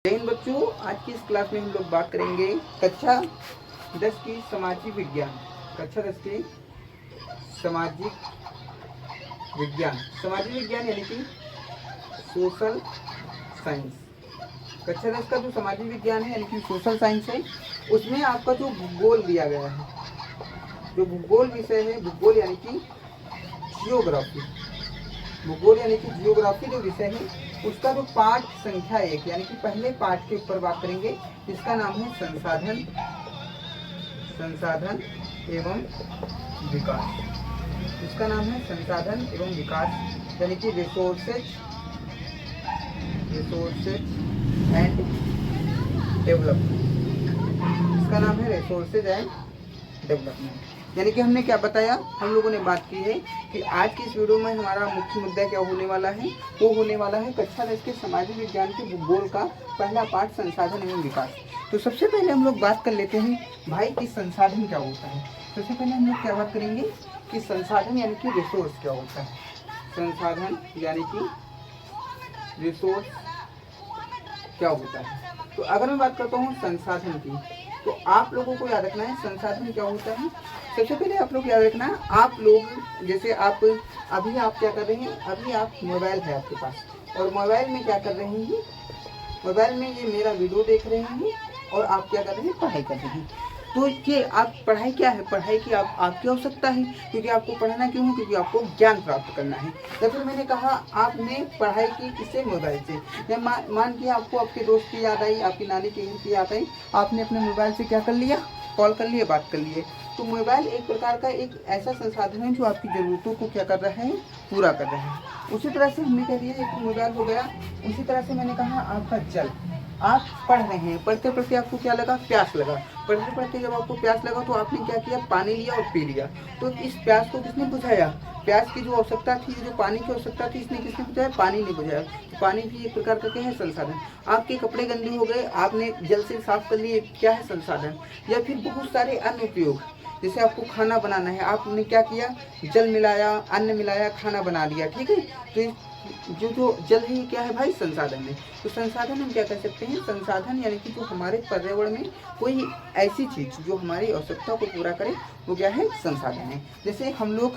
जय हिंद बच्चों, आज की इस क्लास में हम लोग बात करेंगे कक्षा 10 की सामाजिक विज्ञान। कक्षा 10 की सामाजिक विज्ञान यानी कि सोशल साइंस। कक्षा 10 का जो सामाजिक विज्ञान है यानी कि सोशल साइंस है, उसमें आपका जो भूगोल दिया गया है, जो भूगोल विषय है, भूगोल यानी कि जियोग्राफी, भूगोल यानी कि जियोग्राफी जो विषय है उसका जो पाठ संख्या 1 यानी कि पहले पाठ के ऊपर बात करेंगे, जिसका नाम है संसाधन एवं विकास। इसका नाम है संसाधन एवं विकास यानी कि रिसोर्सेज एंड डेवलपमेंट। इसका नाम है रिसोर्सेज एंड डेवलपमेंट। यानी कि हमने क्या बताया, हम लोगों ने बात की है कि आज की इस वीडियो में हमारा मुख्य मुद्दा क्या होने वाला है, वो होने वाला है कक्षा 10 के सामाजिक विज्ञान के भूगोल का पहला पाठ संसाधन एवं विकास। तो सबसे पहले हम लोग बात कर लेते हैं भाई कि संसाधन क्या होता है। सबसे पहले हम लोग क्या बात करेंगे कि संसाधन यानी कि रिसोर्स क्या होता है। संसाधन यानी कि रिसोर्स क्या होता है। तो अगर मैं बात करता हूँ संसाधन की, तो आप लोगों को याद रखना है संसाधन क्या होता है। सबसे पहले आप लोग याद रखना है, आप लोग जैसे आप अभी आप क्या कर रहे हैं, अभी आप मोबाइल है आपके पास और मोबाइल में क्या कर रहे हैं, मोबाइल में ये मेरा वीडियो देख रहे हैं और आप क्या कर रहे हैं, पढ़ाई कर रहे हैं। तो ये आप पढ़ाई क्या है, पढ़ाई की आपकी आवश्यकता है, क्योंकि आपको पढ़ना क्यों है, क्योंकि आपको ज्ञान प्राप्त करना है। या फिर मैंने कहा आपने पढ़ाई की किससे, मोबाइल से। या मान के आपको आपके दोस्त की याद आई, आपकी नानी की याद आई, आपने अपने मोबाइल से क्या कर लिया, कॉल कर लिए, बात कर लिए। तो मोबाइल एक प्रकार का एक ऐसा संसाधन है जो आपकी ज़रूरतों को क्या कर रहा है, पूरा कर रहा है। उसी तरह से हमने कह दिया एक मोबाइल हो गया। उसी तरह से मैंने कहा आपका जल, आप पढ़ रहे हैं, पढ़ते पढ़ते आपको क्या लगा, प्यास लगा। पढ़ते पढ़ते जब आपको प्यास लगा तो आपने क्या किया, पानी लिया और पी लिया। तो इस प्यास को किसने बुझाया, प्यास की जो आवश्यकता थी, जो पानी की आवश्यकता थी, इसने किसने बुझाया, पानी ने बुझाया। तो पानी भी एक प्रकार का क्या है, संसाधन। आपके कपड़े गंदे हो गए, आपने जल से साफ कर लिए, क्या है, संसाधन। या फिर बहुत सारे अन्य उपयोग, जैसे आपको खाना बनाना है, आपने क्या किया, जल मिलाया, अन्न मिलाया, खाना बना लिया, ठीक है। तो जो जल है ये क्या है भाई, संसाधन है। तो संसाधन हम क्या कर सकते हैं, संसाधन यानी कि जो हमारे पर्यावरण में कोई ऐसी चीज़ जो हमारी आवश्यकता को पूरा करे, वो क्या है, संसाधन है। जैसे हम लोग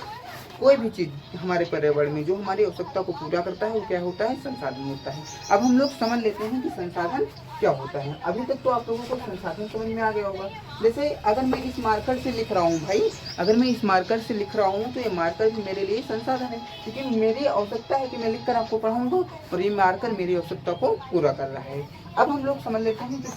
कोई भी चीज़ हमारे पर्यावरण में जो हमारी आवश्यकता को पूरा करता है, वो क्या होता है, संसाधन होता है। अब हम लोग समझ लेते हैं कि संसाधन क्या होता है। अभी तक तो आप लोगों को संसाधन समझ में आ गया होगा। जैसे अगर मैं इस मार्कर से लिख रहा हूँ भाई, अगर मैं इस मार्कर से लिख रहा हूँ तो ये मार्कर भी मेरे लिए संसाधन है, क्योंकि मेरी आवश्यकता है कि मैं लिख कर आपको पढ़ाऊँगा और ये मार्कर मेरी आवश्यकता को पूरा कर रहा है। अब हम लोग समझ लेते हैं कि